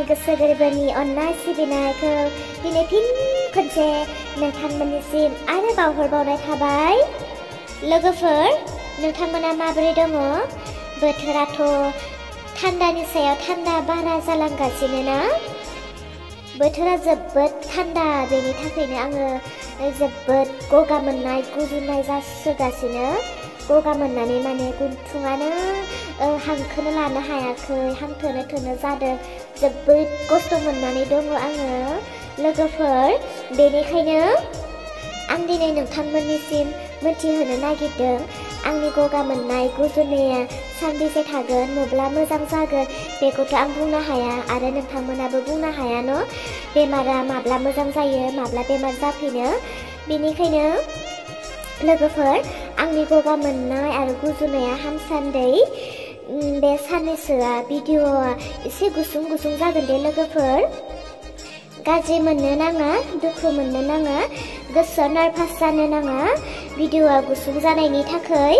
आंनि गोसो गोरबोनि अननाय सिबिनायखौ दिनै फिन खनसे नोंथांमोननिसिम आरो बावहरबावनाय थाबाय। लोगोफोर, नोंथांमोना माबोरै दङ? बोथोराथ' थान्दानि सायाव थान्दा बारा जालांगासिनो ना? बोथोरा जोबोद थान्दा, बेनि थाखायनो आङो जोबोद गगा मोननाय गुजुनाय जासोगासिनो। गगा मोननानै माने गुन्थुङानो हांखोनो लानो हायाखै, हां थोनो थोनो जादों। जोबोद खस्थ' मोननानै दङ आङो लोगोफोर। बेनिखायनो आं दिनै नोंथांमोननिसिम मिथिहोनो नागिरदों आंनि गगा मोननाय गुजुनाया सानबेसे थागोन, माब्ला मोजां जागोन बेखौथ' आं बुंनो हाया आरो नोंथांमोनाबो बुंनो हाया न'? बेमारा माब्ला मोजां जायो, माब्ला बेमार जाफिनो। बेनिखायनो लोगोफोर, आंनि गगा मोननाय आरो गुजुनाया हामसान्दै बे साननैसोआ भिडिअ'आ एसे गुसुं गुसुं जागोन दे लोगोफोर। गाज्रि मोननो नाङा, दुखु मोननो नाङा, गोसोआव नार्भास जानो नाङा। भिडिअ'आ गुसुं जानायनि थाखाय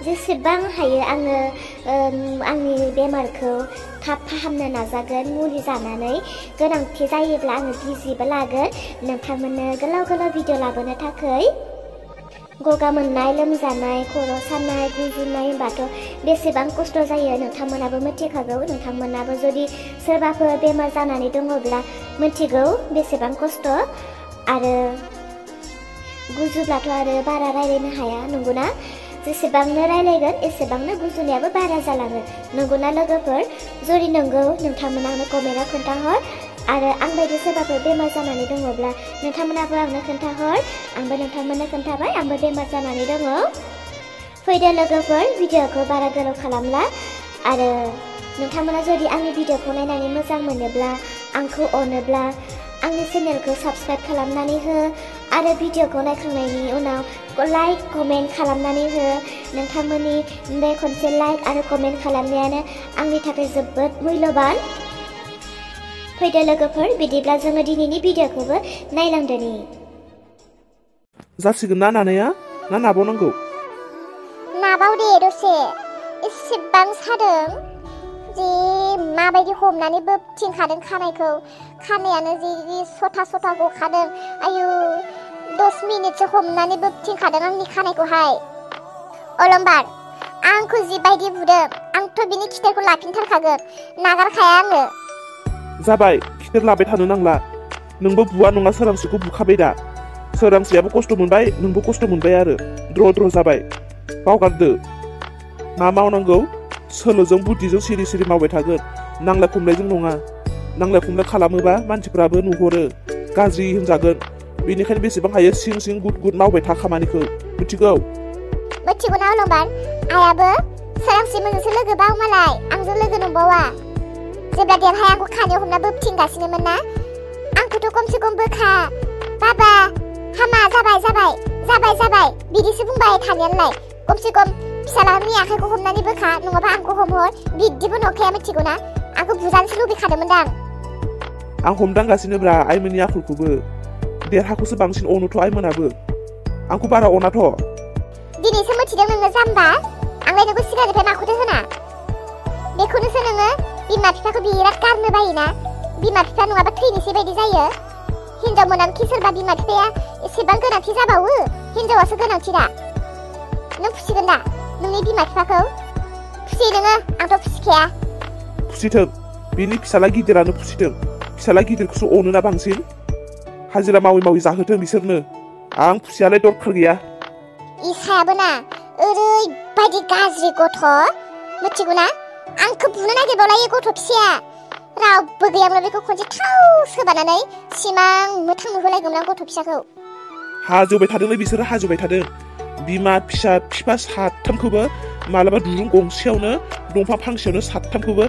जेसेबां हायो आङो आंनि बेमारखौ थाब फाहामनो नाजागोन मुलि जानानै। गोनांथि जायोब्ला आङो बिजिबो लागोन नोंथांमोननो गोलाव गोलाव भिडिअ लाबोनो थाखाय। गगा मोननाय, लोमजानाय, खर' सानाय, गुजुनाय होनबाथ' बेसेबां खस्थ' जायो नोंथांमोनाबो मिथिखागौ। नोंथांमोनाबो जुदि सोरबाफोर बेमार जानानै दङब्ला मिथिगौ बेसेबां खस्थ'। आरो गुजुब्लाथ' आरो बारा रायलायनो हाया, नंगौना? जेसेबांनो रायलायगोन एसेबांनो गुजुनायाबो बारा जालाङो, नंगौना लोगोफोर? जुदि नंगौ, नोंथांमोना आंनो कमेन्टआव खोन्थाहर। आरो आंबायदि सोरबाफोर बेमार जानानै दङब्ला नोंथांमोनाबो आंनो खोन्थाहर। आंबो नोंथांमोननो खोन्थाबाय आंबो बेमार जानानै दङ। फैदो लोगोफोर, भिडिअ'खौ बारा गोलाव खालामला। आरो नोंथांमोना जुदि आंनि भिडिअ'खौ नायनानै मोजां मोनोब्ला, आंखौ अनोब्ला आंनि चेनेलखौ साबस्क्राइब खालामनानै हो आरो भिडिअ'खौ नायखांनायनि उनाव लाइक कमेन्ट खालामनानै हो। नोंथांमोननि बे खनसे लाइक आरो कमेन्ट खालामनायानो आंनि थाखाय जोबोद मुल्यबान। फैदो लोगोफोर, बिदिब्ला जोङो दिनैनि भिडिअ'खौबो नायलांदोनि। जासिगोन ना नानाया? ना नाबावनांगौ? नाबाव दे दसे। एसेबां सादों जि माबायदि हमनानै बोबथिंखादों खानायखौ। खानायानो जि सथा सथा गखादों। आयु, 10 मिनिटसो हमनानै बोबथिंखादों आंनि खानायखौहाय। अलंबार, आंखौ जिबायदि बुदों आंथ' बिनि खिथेरखौ लाफिनथारखागोन, नागारखाया आङो। जाबाय, खिथेर लाबाय थानो नांला। नोंबो बुवा नङा सोरांसिखौ बुखाबाय दा। सोरांसियाबो खस्थ' मोनबाय, नोंबो खस्थ' मोनबाय आरो द्र' जाबाय। बावगारदो, मा मावनांगौ सोलोजों बुद्धिजों सिरि सिरि मावबाय थागोन, नांलाय खमलायजों नङा। नांलाय खमलाय खालामोबा मानसिफ्राबो नुहरो, गाज्रि होनजागोन। बेनिखायनो बेसेबां हायो सिं सिं गुद गुद मावबाय था खामानिखौ, मिथिगौ? मिथिगौना अलंबार? आइयाबो सोरांसि मोनजोंसो लोगो बाव मालाय, आंजों लोगो नंबावा। जेब्ला देरहाय आंखौ खानायाव हमना बोबथिंगासिनोमोन ना, आंखौथ' खमसे खम बोखा बाबा, हामा जाबाय जाबाय जाबाय जाबाय बिदिसो बुंबाय थानायालाय। खमसे खम फिसालानि आखाइखौ हमनानै बोखा, नङाबा आंखौ हमहर। बिदिबो नंखाया, मिथिगौना? आंखौ बुजानोसो लुबैखादोंमोनदां। आं हमदांगासिनोब्रा आइमोननि आखलखौबो। देरहाखौसो बांसिन अनोथ' आइमोनाबो, आंखौ बारा अनाथ'। दिनैसो मिथिदों नोङो जाम्बा, आंलाय नोंखौ सिगांनिफ्राय माखौथो होना। बेखौनोसो नोङो बिमा बिफाखौ बिराद गारनो बायोना। बिमा बिफा नङाबा थैनोसै बायदि जायो। हिनजाव मोनानखि सोरबा बिमा बिफाया एसेबां गोनांथि जाबावो, हिनजावासो गोनांथि दा। नों फुसिगोन दा नोंनि बिमा बिफाखौ? फुसि नोङो, आंथ' फुसिखाया। फुसिथों, बिनि फिसाला गिदिरानो फुसिथों। फिसाला गिदिरखौसो अनोना बांसिन। हाजिरा मावै मावै जाहोथों बिसोरनो, आं फुसियालाय दरखार गैया। इसायाबो ना ओरैबायदि गाज्रि गथ', मिथिगौना? आंखौ बुनो नागिरबावलायो गथ' फिसाया। रावबो गैयाब्ला बेखौ खनसे थाव सोबानानै सिमां मोथां नुहोलायगौमोन आं गथ' फिसाखौ। हाजोबाय थादोंलै बिसोरो, हाजोबाय थादों। बिमा फिसा बिफा साथामखौबो मालाबा दुरुं गंसेयावनो दंफां फांसेयावनो साथामखौबो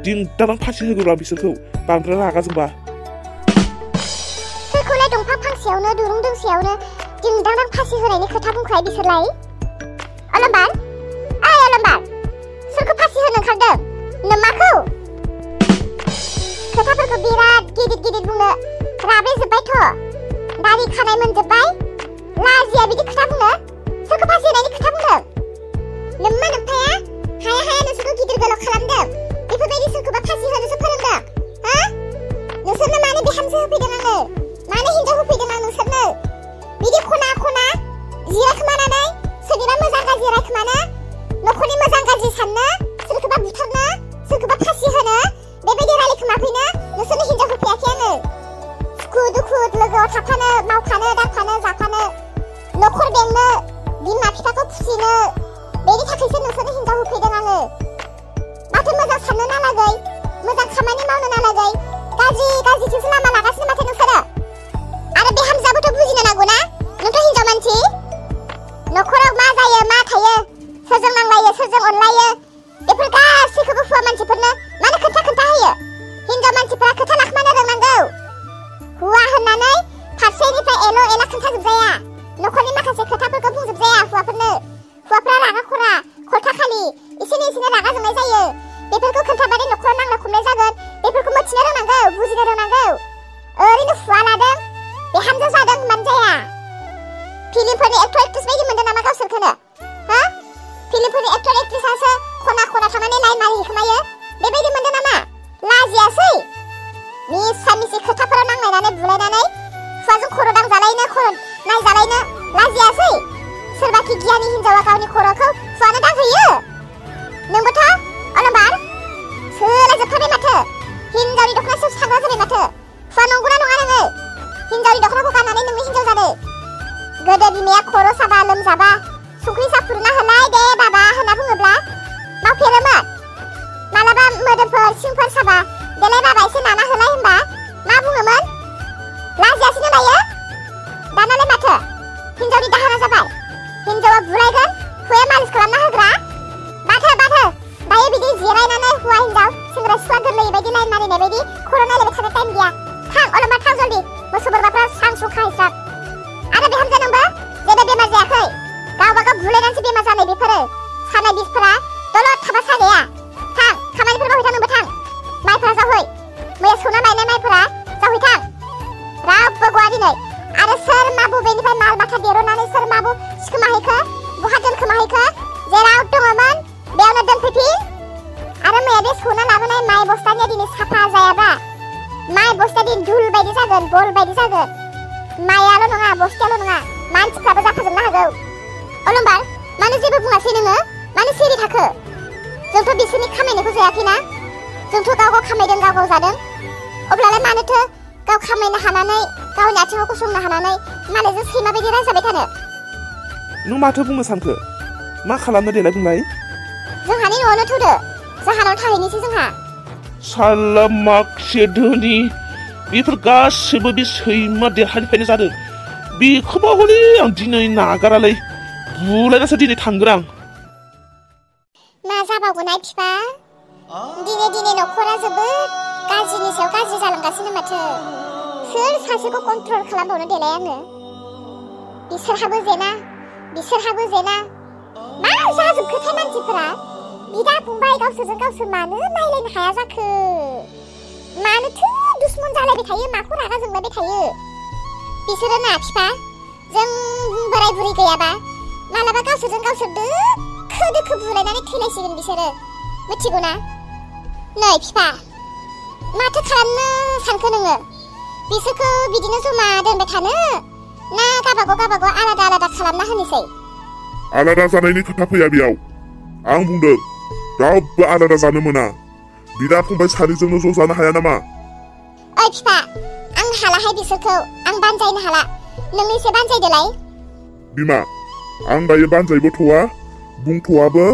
दिंदां फासि होगौब्रा बिसोरखौ, बांद्राय रागा जोंबा। सोरखौलाय दंफां फांसेयावनो दुरुं दोंसेयावनो दिंदां फासि होनायनि खोथा बुंखाय बिसोरलाय? अलंबार, ओइ अलंबार, सोरखौ फासि होनो ओंखारदों? नोमाखौ? खोथाफोरखौ बिराद गिदिर गिदिर बुंनो राब्रेजोब्बायथ'। दारि खानाय मोनजोब्बाय, लाजिया बिदि खोथा बुंनो। सोरखौ फासि होनायनि खोथा बुंदों? नोम्मा नोम्फाया हाया हाया नोंसोरखौ गिदिर गोलाव खालामदों, बेफोरबायदि सोरखौबा फासि होनोसो फोरोंदों, हो? बिहामजोजों अनलायो बेफोर गासैखौबो हौवा मानसिफोरनो मानो खोथा होयो हिनजाव मानसिफोरा खोथा लाखोमानो रोंनांगौ हौवा होननानै फारसेनिफ्राय एला खोन्थाजोबजाया न'खरनि माखासे खोथाफोरखौ बुंजोबजाया हौवाफ्रा रागा खरा खलथा खालि एसेनो रागा जोंनाय जायो बेफोरखौ खोन्थाबाथाय न'खराव नांलाय खमलाय जागोन बेफोरखौ मिथिनो रोंनांगौ बुजिनो रोंनांगौ ओरैनो हौवा लादों बिहामजो जादों होनबानो जाया फिल्मफोरनि एक्टर एक्ट्रेस बायदि मोनदों नामा गावसोरखौनो हा फिल्मफोरनि एक्टर एक्ट्रेसासो खना थांनानै लाइन मारिहैखोमायो बेबायदि मोनदों नामा लाजियासै मिसा खोथाफोराव नांलायनानै बुलायनानै हौवाजों खर' दांजालायनो खर' नायजालायनो लाजियासै सोरबाखि गियानि हिनजावा गावनि खर'खौ हौवानो दांहैयो नोंबोथ' अलंबार सोलायजोबथारबाय माथो हिनजावनि दख'नासो साग्रा जाबाय माथो हौवा नंगौना नङा नोङो हिनजावनि दख'नाखौ गाननानै नोंनो हिनजाव जादो गोदो बिमाया खर' साबा लोमजाबा संख्रि साहा फुदुंना होलाय दे बाबा होनना बुङोब्ला मावफेरोमोन मालाबा मोदोमफोर सिंफोर साबा देलाय बाबा एसे नाना होलाय होनबा मा बुङोमोन लाजियासैनो दायो दानालाय माथो हिनजावनि दाहोना जाबाय हिनजावा बुलायगोन हौवाया मालिस खालामना होग्रा बाथो दायो बिदि जिरायनानै हौवा हिनजाव सेंग्रा सिख्ला गोरलै बायदि लाइन मारिनाय बायदि खर' नायलायबाय थानो टाइम गैया थां अलंबार थां जल्दि मोसौ बोरमाफ्रा स्रां स्रुं खाहैस्रां आरो बिहामजो नोंबो जेबो बेमार जायाखै गावबागाव बुलायनानैसो बेमार जानाय बेफोरो सानाय बिसफोरा दलद थाबा सागाया थां खामानिफोर मावहैथां नोंबो थां माइफोरा जावहै मैया सौना लायनाय माइफोरा जावहैथां रावबो गवा दिनै आरो सोर मा बबेनिफ्राय माल बाथा दिरुननानै सोर मा सिखोमाहैखो बहा दोनखोमाहैखो जेराव दङमोन बेयावनो दोनफैफिन आरो मैया बे सौना लाबोनाय माइ बस्तानिया दिनै साफा जायाबा माइ बस्ता दिन धुल बायदि जागोन बल बायदि जागोन माइयाल' नङा बस्तायाल' नङा मानसिफ्राबो जाफाजोबनो हागौ अलंबार मानो जेबो बुङासै नोङो मानो सिरि थाखो जोंथ' बिसोरनि खामायनायखौ जायाखैना जोंथ' गाव खामायदों गाव जादों अब्लालाय मानोथो गाव खामायनो हानानै गावनि आथिङाव गसंनो हानानै मालायजों सैमा बायदि रायजाबाय थानो नों माथो बुंनो सानखो मा खालामनो देलाय बुंलाय जोंहानि न'आवनो थुदो जाहानाव थाहैनोसै जोंहा साला माखसे धोनि बेफोर गासिबो बे सैमा देरहानिफ्रायनो जादों बेखौबा हले आं दिनै नागारालै बुलायनासो दिनै थांगोन आं मा जाबावगोनहाय बिफा दिनै न'खरा जोबोद गाज्रिनि सायाव गाज्रि जालांगासिनो माथो सोर सासेखौ कन्ट्रल खालामबावनो देलाय आङो बिसोरहाबो जेना मा जाजोबखोथाय मानसिफोरा बिदा फंबाय गावसोरजों गावसोर मानो नायलायनो हाया जाखो मानोथो दुश्मन जालायबाय थायो माखौ रागा जोंलायबाय थायो बिसोरो ना बिफा जों बोराय बुरै गैयाबा मालाबा गावसोरजों गावसोर दोखो बुलायनानै थैलायसिगोन बिसोरो मिथिगौ ना नै बिफा माथो खालामनो सानखो नोङो बिसोरखौ बिदिनो जमा दोनबाय थानो ना गाबागाव आलादा खालामना होनोसै आलादा जानायनि खोथा फैया बेयाव आं बुंदों रावबो आलादा जानो मोना बिदा फंबाय सानैजोंनो ज' जानो हाया नामा ओइ बिफा आं हालाहाय बिसोरखौ आं बानजायनो हाला नोंनो एसे बानजायदोलाय बिमा आं दायो बानजायबोथ'वा बुंथ'वाबो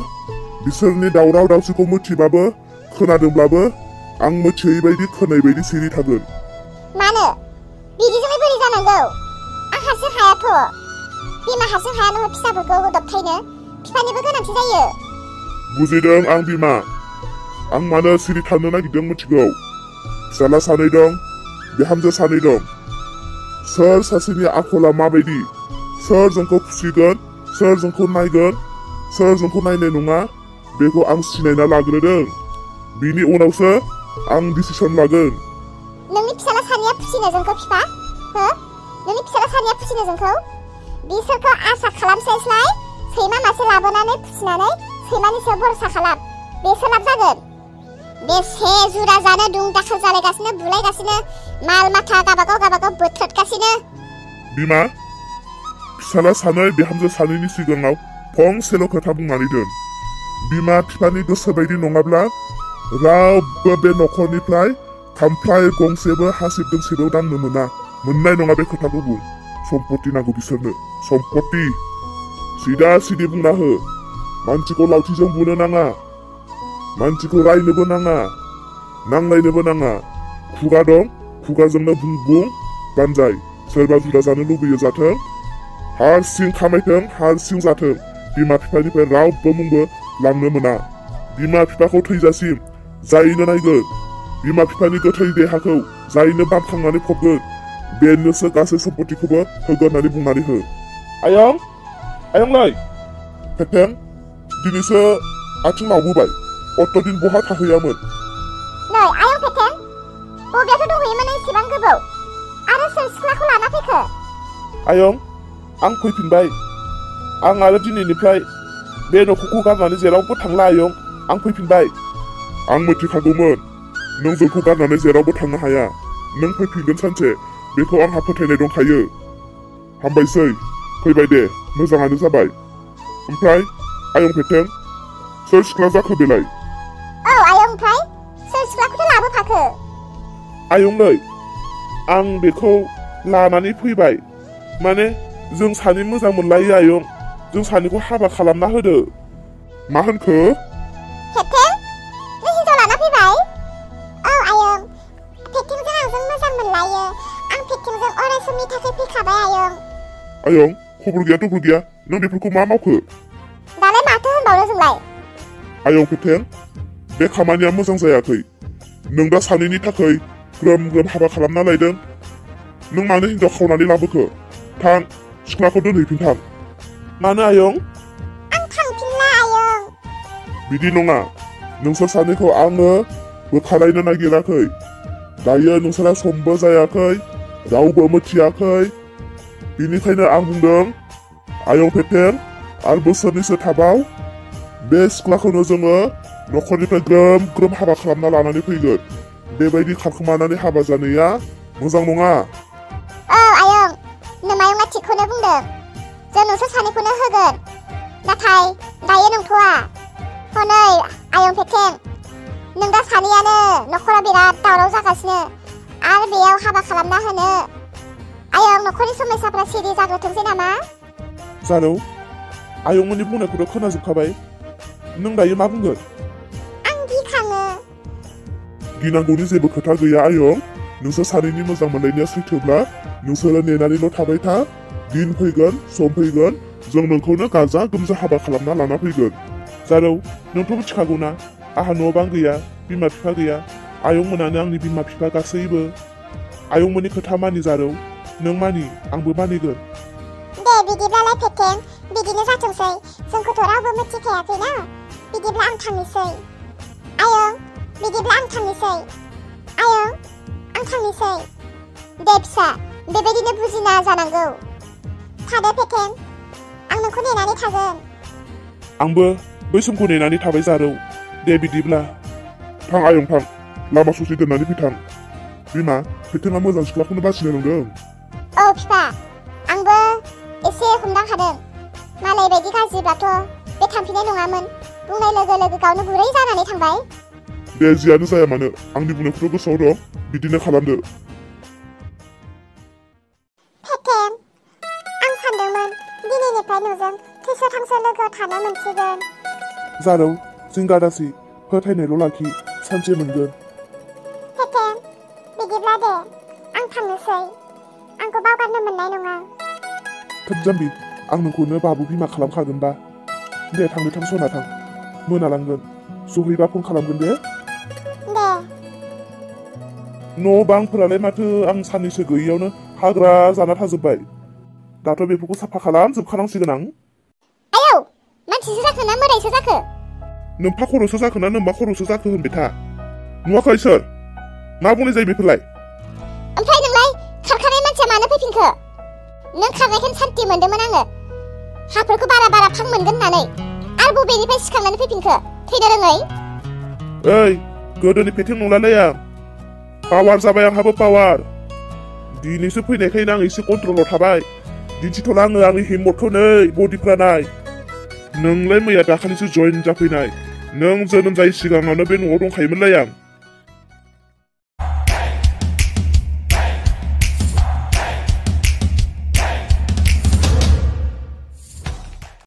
बिसोरनि दावराव दावसिखौ मिथिबाबो खोनादोंब्लाबो आं मिथियै बायदि खोनाय बायदि सिरि थागोन मानो बिदिजोंलाय बोरै जानांगौ आं हारसिं हायाथ' बिमा हारसिं हाया नोङो फिसाफोरखौ दबथायनो बिफानिबो गोनांथि जायो बुजिदों आं बिमा आं मानो सिरि थानो नागिरदों मिथिगौ फिसाला सानै दं बिहामजो सानै दं सोर सासेनि आखला माबायदि सोर जोंखौ फुसिगोन सोर जोंखौ नायगोन सोर जोंखौ नायनाय नङा बेखौ आं सिनायना लाग्रोदों बिनि उनावसो आं डिसिसन लागोन नोंनि फिसाला सानैया फुसिनो जोंखौ बिफा हो नोंनि फिसाला सानैया फुसिनो जोंखौ बिसोरखौ आसा खालामस्लायस्लाय सैमा मासे लाबोनानै फुसिनानै सैमानि सायाव भरसा खालाम बेसो लाब जागोन बेसे जुदा जानो दुं दाखोल जालायगासिनो बुलायगासिनो माल माथा गाबागाव बोथ्रोदगासिनो बिमा फिसाला सानै बिहामजो सानैनि सिगाङाव फंसेल' खोथा बुंनानै दोन बिमा बिफानि गोसो बायदि नङाब्ला रावबो बे न'खरनिफ्राय खामफ्लाय गंसेबो हासिब दोंसेबो दांनो मोननाय नङा बे खोथाखौ बुं सम्पत्ति नांगौ बिसोरनो सम्पत्ति सिदा सिदि बुंना हो मानसिखौ लावथिजों बुनो नाङा मानसिखौ रायनोबो नाङा नांलायनोबो नाङा खुगा दं खुगाजोंनो बुं बानजाय सोरबा जुदा जानो लुबैयो जाथों हारसिं खामायथों हारसिं जाथों बिमा बिफानिफ्राय रावबो मुंबो लांनो मोना। बिमा बिफाखौ थैजासिम जायनो नायगोन, बिमा बिफानि गोथै देहाखौ जायनो बामखांनानै फबगोन, बेनोसो गासै सम्पतिखौबो होगोन होननानै बुंनानै हो। आयं आयंलै फेथें, दिनैसो आथिं लावबोबाय, अत्तदिन बहा थाहैयामोन? नै आयं फेथें, बबेयावथो दंहैयोमोन एसेबां गोबाव? आरो सोर सिख्लाखौ लाना फैखो? आयं आं फैफिनबाय। आं आरो दिनैनिफ्राय बे न'खरखौ गारनानै जेरावबो थांला आयं। आं फैफिनबाय। आं मिथिखागौमोन नों जोंखौ गारनानै जेरावबो थांनो हाया। नों फैफिनगोन सानसे, बेखौ आंहा फोथायनाय दंखायो। हामबायसै, फैबाय दे, मोजाङानो जाबाय। ओमफ्राय आयं फेथें, सोर सिख्ला जाखो बेलाय? औ आयं, ओमफ्राय सोर सिख्लाखौथो लाबोफाखो? आयंलै आं बेखौ लानानै फैबाय। माने जों सानै मोजां मोनलायो आयं। जों सानैखौ हाबा खालामना होदो। मा होनखो? फेथें, नों हिनजाव लाना फैबाय? औ आयं, फेथेंजों आंजों मोजां मोनलायो। आं फेथेंजों अराय समनि थाखाय फैखाबाय आयं। आयं, खबर गैया दबर गैया, नों बेफोरखौ मा मावखो? दालाय माथो होनबावनो जोंलाय? आयं फेथें, बे खामानिया मोजां जायाखै। नों दा सानैनि थाखाय ग्रोम ग्रोम हाबा खालामना लायदों। नों मानो हिनजाव खावनानै लाबोखो? थां, सिख्लाखौ दोनहैफिन थां। मानो आयं? आं थांफिनला आयं। बिदि नङा, नोंसोर सानैखौ आङो बोखारलायनो नागिराखै। दायो नोंसोरा समबो जायाखै, रावबो मिथियाखै। बेनिखायनो आं बुंदों, आयं फेथें, आरो बोसोरनैसो थाबाव बे सिख्लाखौनो जोङो न'खरनिफ्राय ग्रोम ग्रोम हाबा खालामना लानानै फैगोन। बेबायदि खारखोमानानै हाबा जानाया मोजां नङा। औ आयं, नोमायंआ थिगखौनो बुंदों। जों नोंसोर सानैखौनो होगोन। नाथाय दायो नंथ'आ। हनै आयं फेथें, नों दा सानैयानो न'खराव बिराद दावराव जागासिनो, आरो बेयाव हाबा खालामना होनो। आयं, न'खरनि समस्याफ्रा सिरि जाग्रोथोंसै नामा? जारौ, आयंमोननि बुंनायखौथ' खोनाजोबखाबाय। नों दायो मा बुंगोन? आं गिखाङो। गिनांगौनि जेबो खोथा गैया आयं। नोंसोर सानैनि मोजां मोनलायनाया सैथोब्ला नोंसोरो नेनानैल' थाबाय था। दिन फैगोन, सम फैगोन, जों नोंखौनो गाजा गोमजा हाबा खालामना लाना फैगोन। जारौ, नोंथ' मिथिखागौना आंहा न' बां गैया, बिमा बिफा गैया। आयंमोनानो आंनि बिमा बिफा गासैबो। आयंमोननि खोथा मानि जारौ, नों मानि, आंबो मानिगोन। दे बिदिब्लालाय फेथें, बिदिनो जाथोंसै। जोंखौथ' रावबो मिथिखायाखैना। बिदिब्ला आं थांनोसै। आयं, बिदिब्ला आं थांनोसै। आयं, आं थांनोसै। दे फिसा, बेबायदिनो बुजिना जानांगौ। थादो फेथें, आं नोंखौ नेनानै थागोन। आंबो बै समखौ नेनानै थाबाय जारौ। दे बिदिब्ला। थां आयं थां, लामा ससे दोननानै फैथां। बिमा, फेथेंआ मोजां सिख्लाखौनो बासिनो रोंदों। औ फिफा, आंबो एसे हमदांखादों। मालाय बायदि गाज्रिब्लाथ' बे थांफिननाय नङामोन। बुंनाय लोगो लोगो गावनो गुरै जानानै थांबाय। दे जियानो जाया मानो, आंनि बुंनायखौथ' गोसोआव दं, बिदिनो खालामदो। फेथें, आं सानदोंमोन दिनैनिफ्राय नोंजों थैस' थांस' लोगोआव थानो मोनसिगोन। जारौ, जिंगा दासि, फोथायनायल' लाखि, सानसे मोनगोन। फेथें, बिदिब्ला दे, आं थांनोसै। आंखौ बावगारनो मोननाय नङा। थोद जाम्बि, आं नोंखौनो बाबु बिमा खालामखागोनबा। दे थांनो थां सना थां, मोनालांगोन। सहैबा फन खालामगोन दे। दे। न' बांफोरालाय माथो आं साननैसो गैयियावनो हाग्रा जाना थाजोब्बाय। दाथ' बेफोरखौ साफा खालामजोबखानांसिगोन आं। आयौ, मानसिसो जाखो ना मोदायसो जाखो? नोम्फा खर'सो जाखो ना नोम्बा खर'सो जाखो होनबाय था। नुवाखै सोर? मा बुंनाय जायो बेफोरलाय? ओमफ्राय नोंलाय खारखानाय मानसिया मानो फैफिनखो? नों खारनायखायनो सान्थि मोनदोंमोन आङो। हाफोरखौ बारा बारा फां मोनगोन होननानै। आरो बबेनिफ्राय सिखांनानै फैफिनखो? थैनो रोङै? ओइ, गोदोनि फेथें नंलालै आं। पावार जाबाय आंहाबो पावार। दिनैसो फैनायखायनो आं एसे कन्ट्रलाव थाबाय। दिन्थिथ'ला आङो आंनि हिम्मतखौ नै बडिफ्रा नाय। नोंलाय मैया दाखालिसो जइन जाफैनाय। नों जोनोम जायै सिगाङावनो बे न'आव दंखायोमोनलै आं।